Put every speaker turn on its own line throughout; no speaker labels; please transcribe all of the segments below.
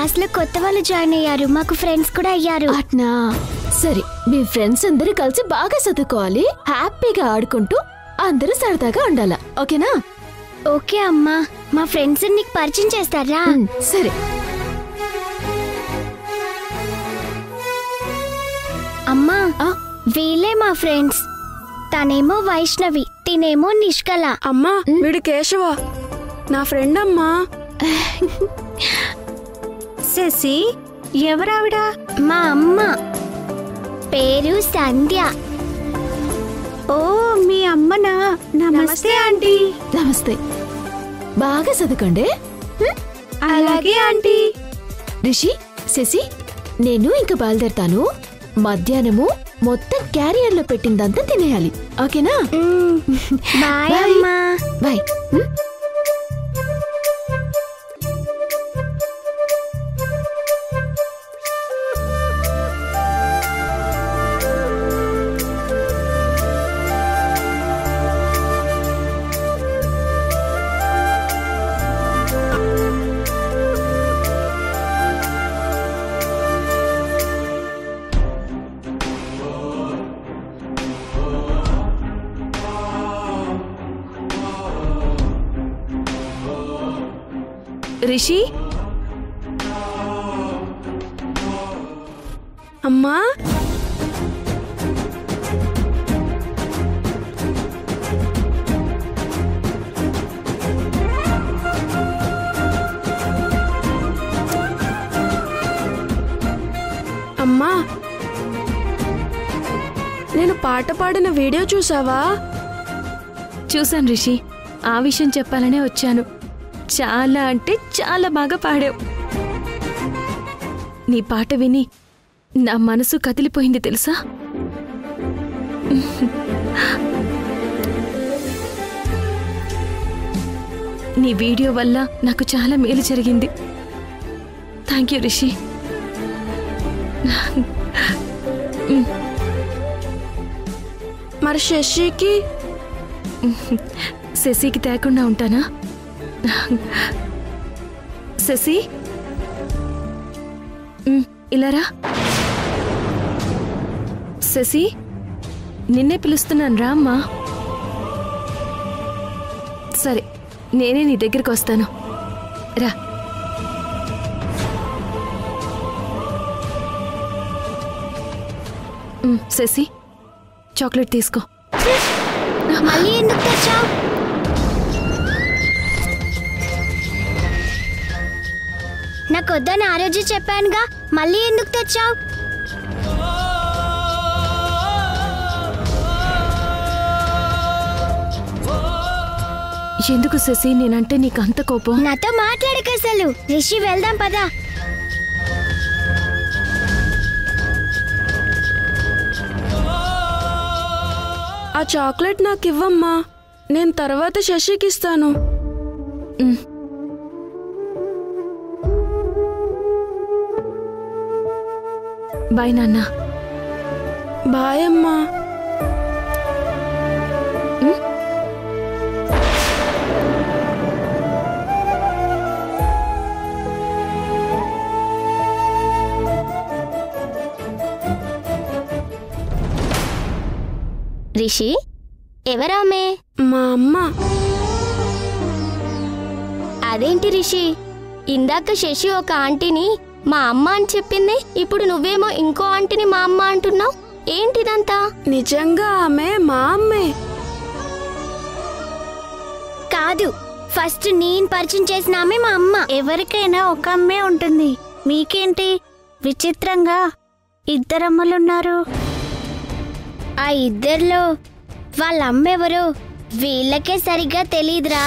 Class లో కొత్త వాళ్ళు జాయిన్ అయ్యారు, మాకు ఫ్రెండ్స్ కూడా అయ్యారు.
అట్నా, సరే. మీ ఫ్రెండ్స్ అందరూ కలిసి బాగా చదువుకోవాలి, హ్యాపీగా ఆడుకుంటూ అందరూ సరదాగా ఉండాలా, ఓకేనా?
ఓకే అమ్మా. మా ఫ్రెండ్స్ నీకు పరిచయం చేస్తారా?
సరే.
అమ్మా, వీళ్ళే మా ఫ్రెండ్స్. తనేమో వైష్ణవి, తినేమో నిష్కల.
అమ్మా, వీడు కేశవ, నా ఫ్రెండ్ అమ్మా.
శశి, ఎవరావిడ? మా అమ్మ, పేరు సంధ్య. ఓ, మీ అమ్మనా? నమస్తే ఆంటీ.
నమస్తే. బాగా చదువుకోండి.
అలాగే ఆంటీ.
రిషి, శశి, నేను ఇంక బయలుదేరతాను. మధ్యాహ్నము మొత్తం క్యారియర్ లో పెట్టిందంతా తినేయాలి, ఓకేనా?
బాయ్ అమ్మా.
బాయ్.
రిషి, అమ్మా. అమ్మా, నేను పాట పాడిన వీడియో చూసావా?
చూసాను రిషి, ఆ విషయం చెప్పాలనే వచ్చాను. చాలా అంటే చాలా బాగా పాడావు. నీ పాట విని నా మనసు కదిలిపోయింది తెలుసా? నీ వీడియో వల్ల నాకు చాలా మేలు జరిగింది. Thank you Rishi.
మరి శశికి?
శశికి తేకుండా ఉంటానా? శశి, ఇలారా. శశి, నిన్నే పిలుస్తున్నాను, రా అమ్మా. సరే, నేనే నీ దగ్గరికి వస్తాను, రా. శశి, చాక్లెట్ తీసుకో.
మళ్ళీ ఎందుకు తెచ్చావు? నాకు వద్దని ఆ రోజు చెప్పానుగా, మళ్ళీ ఎందుకు తెచ్చావు?
ఎందుకు శశి నేనంటే నీకు అంత కోపం?
నాతో మాట్లాడక అసలు. రిషి, వెళ్దాం పదా.
ఆ చాక్లెట్ నాకు ఇవ్వమ్మా, నేను తర్వాత శశికి ఇస్తాను.
బాయ్ నాన్న.
బాయ్ అమ్మా.
రిషి, ఎవరామే?
మా అమ్మ.
అదేంటి రిషి, ఇందాక శశి ఒక ఆంటీని మా అమ్మ అని చెప్పింది, ఇప్పుడు నువ్వేమో ఇంకో ఆంటీని మా అమ్మ అంటున్నావు. ఏంటిదంతా?
నిజంగా ఆమె మా అమ్మే.
కాదు, ఫస్ట్ నేను పరిచయం చేసిన ఆమె మా అమ్మ. ఎవరికైనా ఒక అమ్మే ఉంటుంది, మీకేంటి విచిత్రంగా ఇద్దరమ్మలున్నారు? ఆ ఇద్దరిలో వాళ్ళ అమ్మ ఎవరు వీళ్ళకే సరిగ్గా తెలీదురా.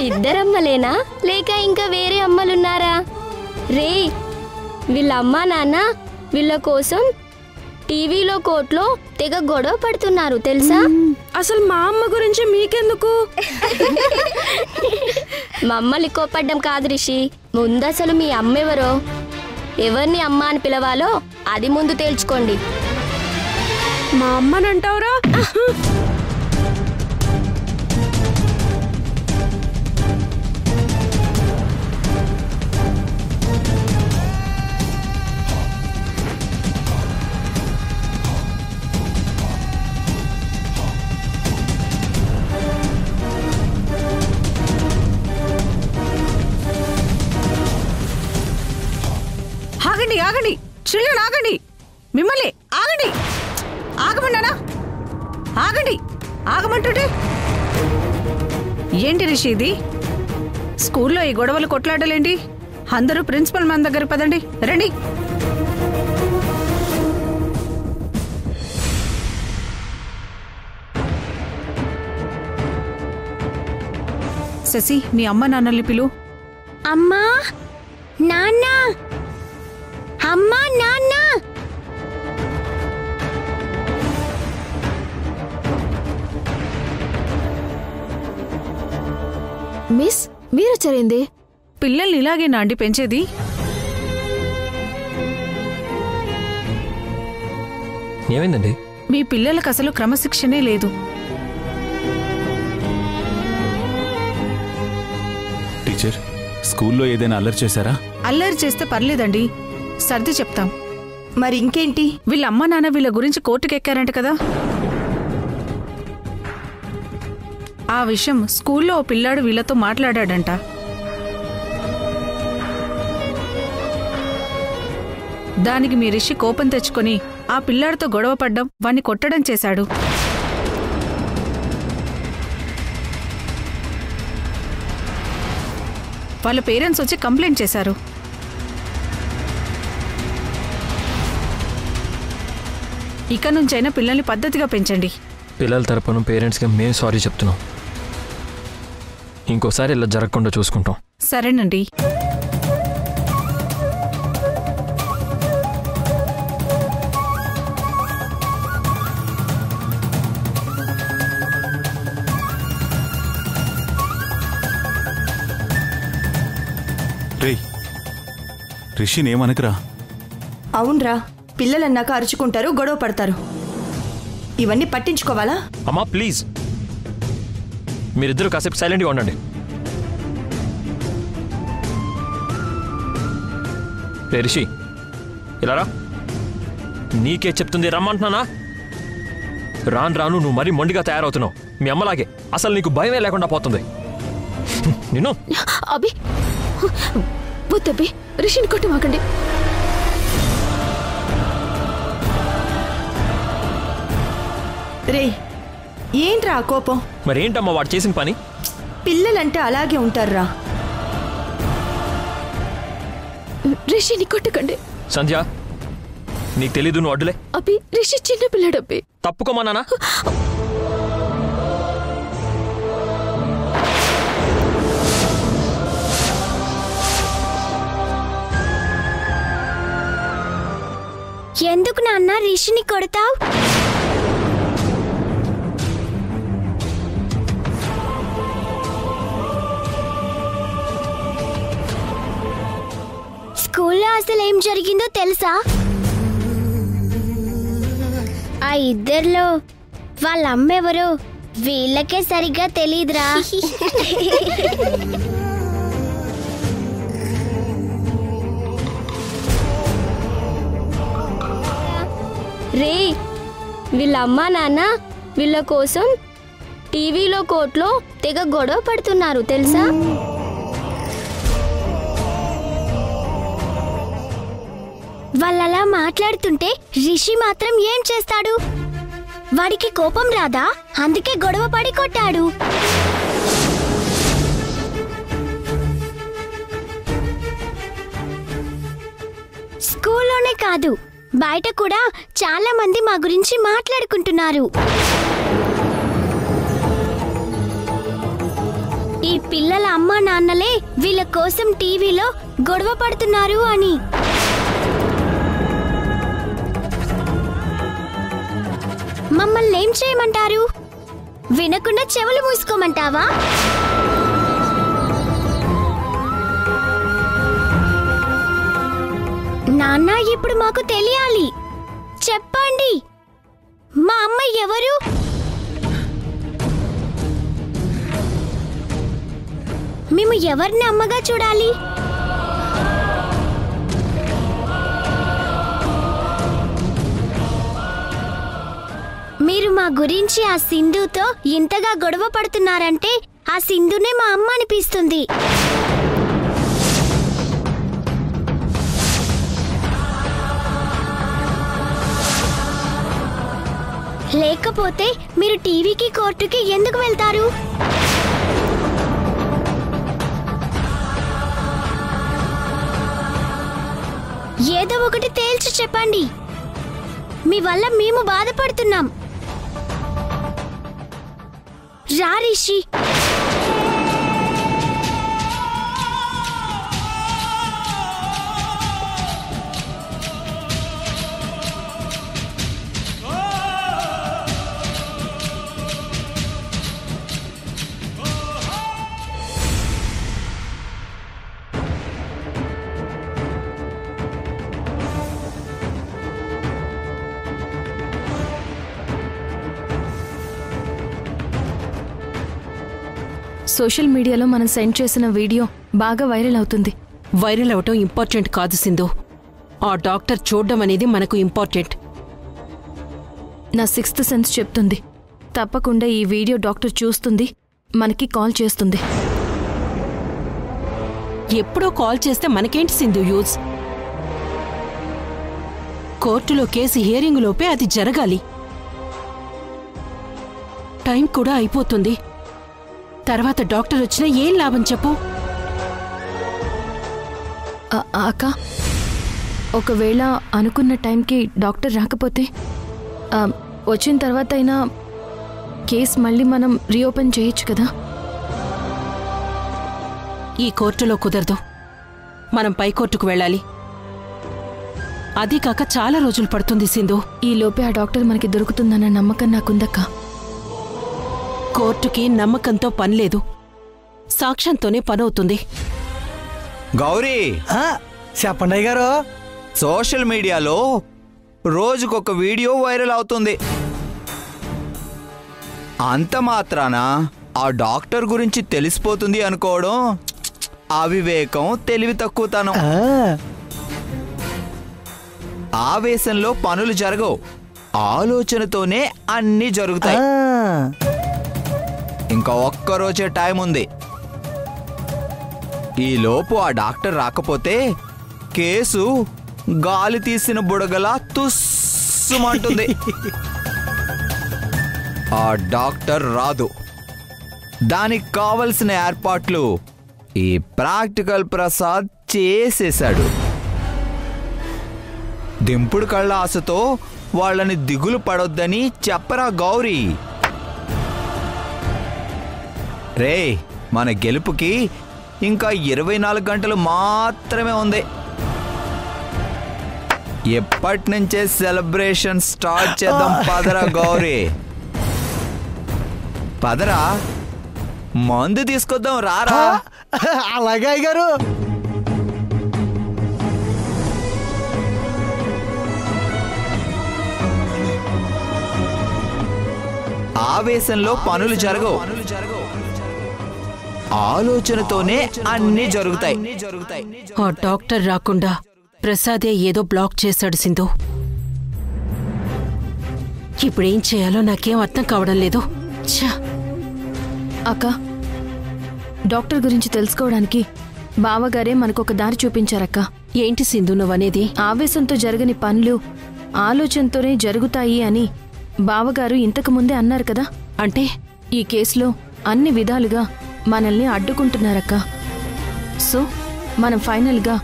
ఇద్దరమ్మలేనా లేక ఇంకా వేరే అమ్మలున్నారా? రే, వీళ్ళ అమ్మా నాన్న వీళ్ళ కోసం టీవీలో కోర్టులో తెగ గొడవ పడుతున్నారు తెలుసా?
అసలు మా అమ్మ గురించి మీకెందుకు?
మమ్మల్ని కోపడ్డం కాదు రిషి, ముందు అసలు మీ అమ్మ ఎవరో, ఎవరిని అమ్మ అని పిలవాలో అది ముందు తేల్చుకోండి.
మా అమ్మనంటావురా?
మిమ్మల్ని ఆగండి, ఆగమన్నానా? ఆగండి, ఆగమంటుంటే ఏంటి రిషి ఇది? స్కూల్లో ఈ గొడవలు కొట్లాడలేంటి? అందరూ ప్రిన్సిపల్ మన దగ్గర పదండి, రండి. శశి, మీ అమ్మ నాన్నల్ని పిలు.
అమ్మా, నాన్న, అమ్మా, నాన్న.
మిస్, మీరొచ్చారేంది?
పిల్లల్ని ఇలాగేనా అండి పెంచేది?
ఏమైందండి?
మీ పిల్లలకు అసలు క్రమశిక్షణే లేదు.
టీచర్, స్కూల్లో ఏదైనా అల్లరి చేశారా?
అల్లరి చేస్తే పర్లేదండి, సర్ది చెప్తాం.
మరి ఇంకేంటి?
వీళ్ళ అమ్మ నాన్న వీళ్ళ గురించి కోర్టుకెక్కారంట కదా. ఆ విషయం స్కూల్లో ఓ పిల్లాడు వీళ్ళతో మాట్లాడాడంట. దానికి మీ రిషి కోపం తెచ్చుకొని ఆ పిల్లాడితో గొడవ పడ్డం, వాణ్ణి కొట్టడం చేశాడు. వాళ్ళ పేరెంట్స్ వచ్చి కంప్లైంట్ చేశారు. ఇక నుంచైనా పిల్లల్ని పద్ధతిగా పెంచండి.
పిల్లల తరపున పేరెంట్స్కి మేము సారీ చెప్తున్నాం. ఇంకోసారి ఇలా జరగకుండా చూసుకుంటాం.
సరేనండి.
రేయ్, రిషినేమనకరా.
అవునరా, పిల్లలన్నాక అరుచుకుంటారు, గొడవ పడతారు. ఇవన్నీ పట్టించుకోవాలా?
అమ్మా ప్లీజ్, మీరిద్దరూ కాసేపు సైలెంట్గా ఉండండి. రే రిషి, ఇలా రా. నీకే చెప్తుంది రమ్మంటున్నానా? రాను రాను నువ్వు మరీ మొండిగా తయారవుతున్నావు. మీ అమ్మలాగే అసలు నీకు భయమే లేకుండా పోతుంది. నిన్ను
అభి, వద్దబ్బి, రిషిని కొట్టమాకండి.
రే, ఏంట్రా ఆ కోపం?
మరేంటమ్మా వాడు చేసిన పని?
పిల్లలంటే అలాగే ఉంటారురా.
రిషిని కొట్టకండి.
సంధ్య, నీకు తెలీదు, నువ్వు అడ్డులే.
అబ్బి, రిషి చిన్న పిల్లడబ్బి.
తప్పుకోమన్నానా?
ఎందుకు నాన్న రిషిని కొడతావు? స్కూల్లో అసలు ఏం జరిగిందో తెలుసా? ఆ ఇద్దరిలో వాళ్ళ అమ్మ ఎవరో వీళ్ళకే సరిగ్గా తెలీదురా. రే, వీళ్ళ అమ్మా నాన్న వీళ్ళ కోసం టీవీలో కోర్టులో తెగ గొడవ పడుతున్నారు తెలుసా? వాళ్ళలా మాట్లాడుతుంటే రిషి మాత్రం ఏం చేస్తాడు? వాడికి కోపం రాదా? అందుకే గొడవ పడి కొట్టాడు. స్కూల్లోనే కాదు, బయట కూడా చాలా మంది మా గురించి మాట్లాడుకుంటున్నారు. ఈ పిల్లల అమ్మా నాన్నలే వీళ్ళ కోసం టీవీలో గొడవ పడుతున్నారు అని. మమ్మల్ని ఏం చేయమంటారు? వినకుండా చెవులు మూసుకోమంటావా? నాన్న, ఇప్పుడు మాకు తెలియాలి. చెప్పండి, మా అమ్మ ఎవరు? మేము ఎవరిని అమ్మగా చూడాలి? మీరు మా గురించి ఆ సింధుతో ఇంతగా గొడవ పడుతున్నారంటే ఆ సింధునే మా అమ్మ అనిపిస్తుంది. లేకపోతే మీరు టీవీకి కోర్టుకి ఎందుకు వెళ్తారు? ఏదో ఒకటి తేల్చి చెప్పండి. మీ వల్ల మేము బాధపడుతున్నాం. రా రిషి.
సోషల్ మీడియాలో మనం సెండ్ చేసిన వీడియో బాగా వైరల్ అవుతుంది.
వైరల్ అవటం ఇంపార్టెంట్ కాదు సింధు. ఆ డాక్టర్ చూడడం అనేది మనకు ఇంపార్టెంట్.
నా 6th సెన్స్ చెప్తుంది, తప్పకుండా ఈ వీడియో డాక్టర్ చూస్తుంది, మనకి కాల్ చేస్తుంది.
ఎప్పుడో కాల్ చేస్తే మనకేంటి సింధు యూజ్? కోర్టులో కేసు హియరింగ్ లోపే అది జరగాలి. టైం కూడా అయిపోతుంది. తర్వాత డాక్టర్ వచ్చినా ఏం లాభం చెప్పు?
అక్క, ఒకవేళ అనుకున్న టైంకి డాక్టర్ రాకపోతే వచ్చిన తర్వాత అయినా కేసు మళ్ళీ మనం రీఓపెన్ చేయొచ్చు కదా?
ఈ కోర్టులో కుదరదు. మనం పై కోర్టుకు వెళ్ళాలి. అది కాక చాలా రోజులు పడుతుంది సింధు.
ఈ లోపే ఆ డాక్టర్ మనకి దొరుకుతుందన్న నమ్మకం నాకుందక్క.
కోర్టుకి నమ్మకంతో పనిలేదు, సాక్ష్యంతోనే పనవుతుంది.
గౌరీ,
చెప్పండి గారు.
సోషల్ మీడియాలో రోజుకొక వీడియో వైరల్ అవుతుంది. అంత మాత్రాన ఆ డాక్టర్ గురించి తెలిసిపోతుంది అనుకోవడం అవివేకం, తెలివి తక్కువతనం. ఆవేశంలో పనులు జరగవు, ఆలోచనతోనే అన్నీ జరుగుతాయి. ఇంకా ఒక్కరోజే టైం ఉంది. ఈ లోపు ఆ డాక్టర్ రాకపోతే కేసు గాలి తీసిన బుడగలా తుస్సుమంటుంది. ఆ డాక్టర్ రాదు. దానికి కావలసిన ఏర్పాట్లు ఈ ప్రాక్టికల్ ప్రసాద్ చేసేశాడు. దింపుడు కళ్ళ ఆశతో వాళ్ళని దిగులు పడొద్దని చెప్పరా గౌరీ. రే, మన గెలుపుకి ఇంకా 24 గంటలు మాత్రమే ఉంది. ఎప్పటి నుంచే సెలబ్రేషన్ స్టార్ట్ చేద్దాం. పదరా గౌరీ, పదరా, మందు తీసుకొద్దాం. రారా.
అలాగే అయ్యగారు.
ఆవేశంలో పనులు జరగవు, ఆలోచనతోనే అన్నీ జరుగుతాయి.
ఆ డాక్టర్ రాకుండా ప్రసాదే ఏదో బ్లాక్ చేశాడు సింధు. ఇప్పుడేం చేయాలో నాకేం అర్థం కావడం లేదు.
అక్క, డాక్టర్ గురించి తెలుసుకోవడానికి బావగారే మనకొక దారి చూపించారక్క.
ఏంటి సింధు నువ్వనేది?
ఆవేశంతో జరగని పనులు ఆలోచనతోనే జరుగుతాయి అని బావగారు ఇంతకు ముందే అన్నారు కదా.
అంటే
ఈ కేసులో అన్ని విధాలుగా మనల్ని అడ్డుకుంటున్నారక్క. సో మనం ఫైనల్గా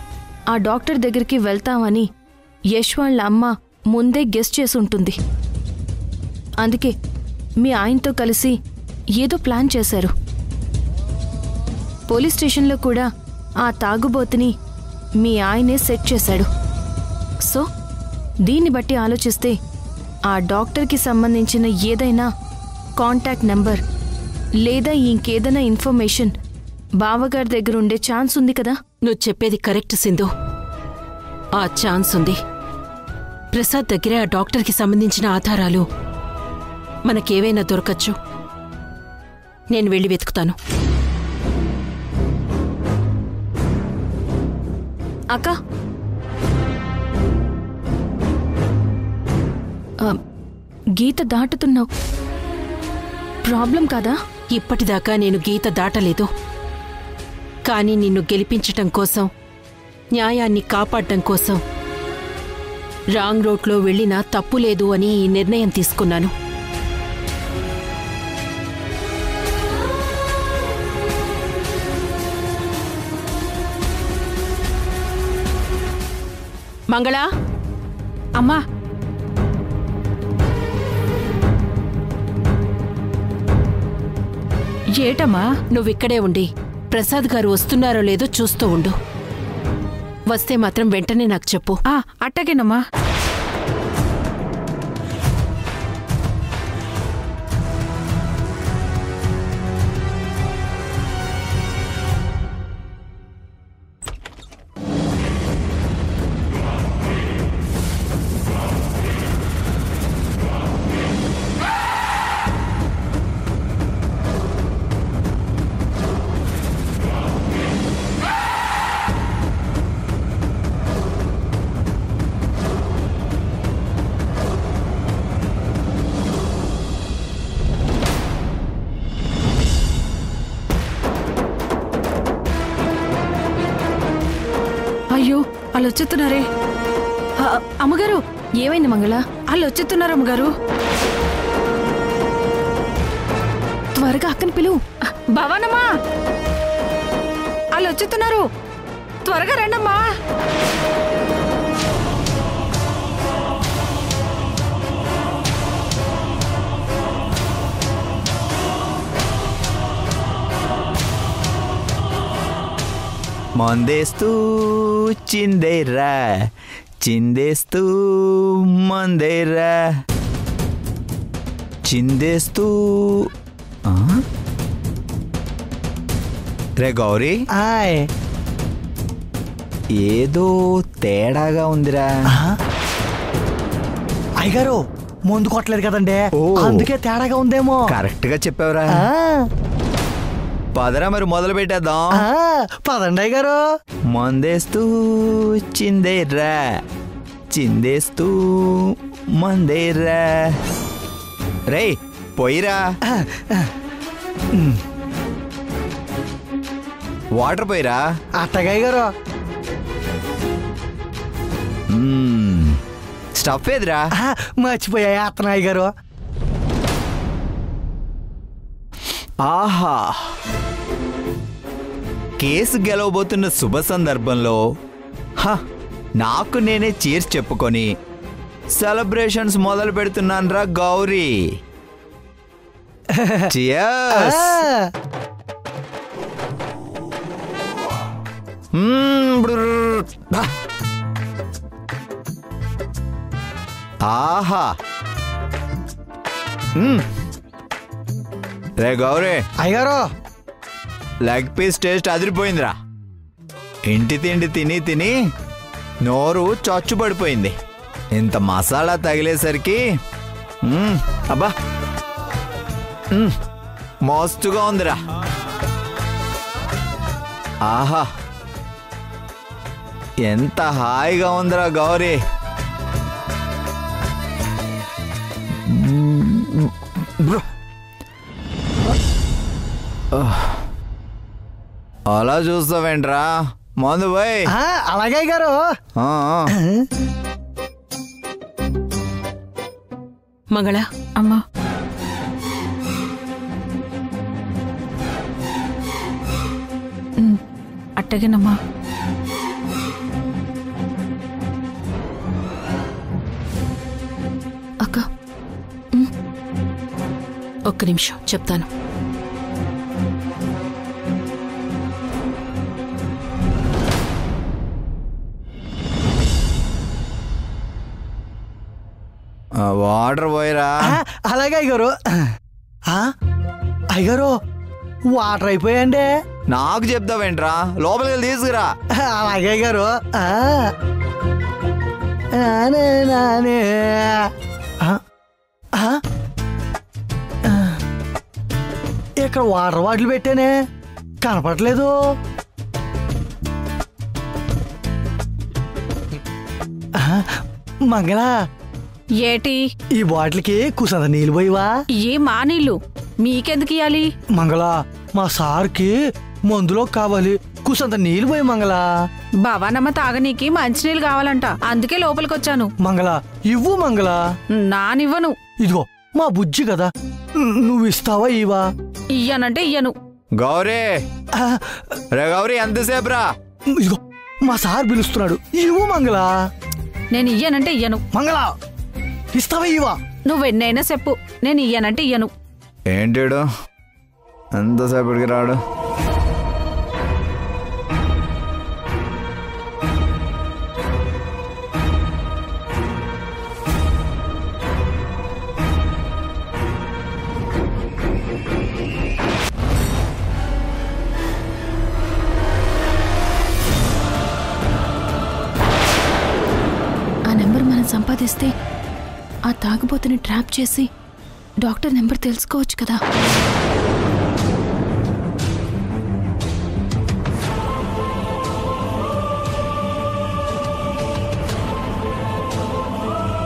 ఆ డాక్టర్ దగ్గరికి వెళ్తామని యశ్ వాళ్ళ అమ్మ ముందే గెస్ చేసి ఉంటుంది. అందుకే మీ ఆయనతో కలిసి ఏదో ప్లాన్ చేశారు. పోలీస్ స్టేషన్లో కూడా ఆ తాగుబోతుని మీ ఆయనే సెట్ చేశాడు. సో దీన్ని బట్టి ఆలోచిస్తే ఆ డాక్టర్కి సంబంధించిన ఏదైనా కాంటాక్ట్ నెంబర్ లేదా ఇంకేదైనా ఇన్ఫర్మేషన్ బావగారి దగ్గర ఉండే ఛాన్స్ ఉంది కదా?
నువ్వు చెప్పేది కరెక్ట్ సింధు. ఆ ఛాన్స్ ఉంది. ప్రసాద్ దగ్గరే ఆ డాక్టర్కి సంబంధించిన ఆధారాలు మనకేవైనా దొరకచ్చు. నేను వెళ్ళి వెతుకుతాను.
అక్క, గీత దాటుతున్నావు, ప్రాబ్లం కాదా?
ఇప్పటిదాకా నేను గీత దాటలేదు. కానీ నిన్ను గెలిపించటం కోసం, న్యాయాన్ని కాపాడటం కోసం రాంగ్ రోడ్లో వెళ్ళినా తప్పులేదు అని ఈ నిర్ణయం తీసుకున్నాను. మంగళ
అమ్మా ఏటమ్మా?
నువ్విక్కడే ఉండి ప్రసాద్ గారు వస్తున్నారో లేదో చూస్తూ ఉండు. వస్తే మాత్రం వెంటనే నాకు చెప్పు.
అట్టగేనమ్మా. అయ్యో వాళ్ళు వచ్చేస్తున్నారే. అమ్మగారు
ఏమైంది మంగళ?
వాళ్ళు వచ్చేస్తున్నారు అమ్మగారు.
త్వరగా అక్కని పిలువు.
భవానమ్మా వాళ్ళు వచ్చేస్తున్నారు, త్వరగా రండమ్మా.
మందేస్తూ చిందేరా, చిందేస్తూ మందేరా, చిందేస్తూ. రే గౌరీ, ఏదో తేడాగా ఉందిరా.
అయ్యగారు ముందు కొట్టలేదు కదండి, అందుకే తేడాగా ఉందేమో.
కరెక్ట్ గా చెప్పావురా. పదరా మరి మొదలు పెట్టేద్దాం.
పదండి అయ్యగారు.
మందేస్తూ చిందేరా, చిందేస్తూ మందేరా. రే పోయిరా. వాటర్ పోయిరా.
అట్టగయ్య గారు.
స్టఫ్ ఏదిరా?
మర్చిపోయా అత్తనాయ్య గారు.
ఆహా, కేసు గెలవబోతున్న శుభ సందర్భంలో నాకు నేనే చీర్స్ చెప్పుకొని సెలబ్రేషన్స్ మొదలు పెడుతున్నానురా గౌరీ. చియర్స్. ఆహా, రే గౌరీ.
అయ్యారు
లెగ్ పీస్ టేస్ట్ అదిరిపోయిందిరా. ఇంటి తిండి తిని తిని నోరు చచ్చుపడిపోయింది. ఇంత మసాలా తగిలేసరికి అబ్బా మస్తుగా ఉందిరా. ఆహా, ఎంత హాయిగా ఉందిరా గౌరీ. అలా చూస్తావేంట్రా, మందు పోయి.
అలాగే గారు.
మంగళ
అమ్మా, అట్టగేనమ్మా.
అక్క
ఒక్క నిమిషం చెప్తాను.
వాటర్ పోయిరా.
అలాగే అయ్యారు. అయ్యారు వాటర్ అయిపోయాండి.
నాకు చెప్తావేంట్రా, లోపలికి తీసుకురా.
అలాగే గారు. ఇక్కడ వాటర్ బాటిల్ పెట్టానే, కనపడలేదు. మంగళ
ఏటి
ఈ బాటిల్కి కుసంత నీళ్ళు పోయివా?
ఏ మా నీళ్ళు మీకెందుకు ఇయ్యాలి?
మంగళ మా సార్కి మందులో కావాలి, కుసంత నీళ్ళు పోయి. మంగళ
భవానమ్మ తాగనీకి మంచినీళ్ళు కావాలంట, అందుకే లోపలికొచ్చాను.
మంగళ ఇవ్వు. మంగళ
నానివ్వను.
ఇదిగో మా బుజ్జి కదా, నువ్వు ఇస్తావా? ఇవా?
ఇయ్యనంటే ఇయ్యను.
గౌరీ, రే గౌరీ ఎంతసేపు రా?
ఇదిగో మా సార్ పిలుస్తున్నాడు, ఇవ్వు. మంగళ
నేను ఇయ్యనంటే ఇయ్యను.
మంగళ ఇస్తావా ఇవా?
నువ్వెన్నైనా చెప్పు, నేను ఇయ్యనంటే ఇయ్యను.
ఏంటాడు ఎంతసేపటికి రాడు?
సంపాదిస్తే ఆ తాగుబోతుని ట్రాప్ చేసి డాక్టర్ నెంబర్ తెలుసుకోవచ్చు కదా.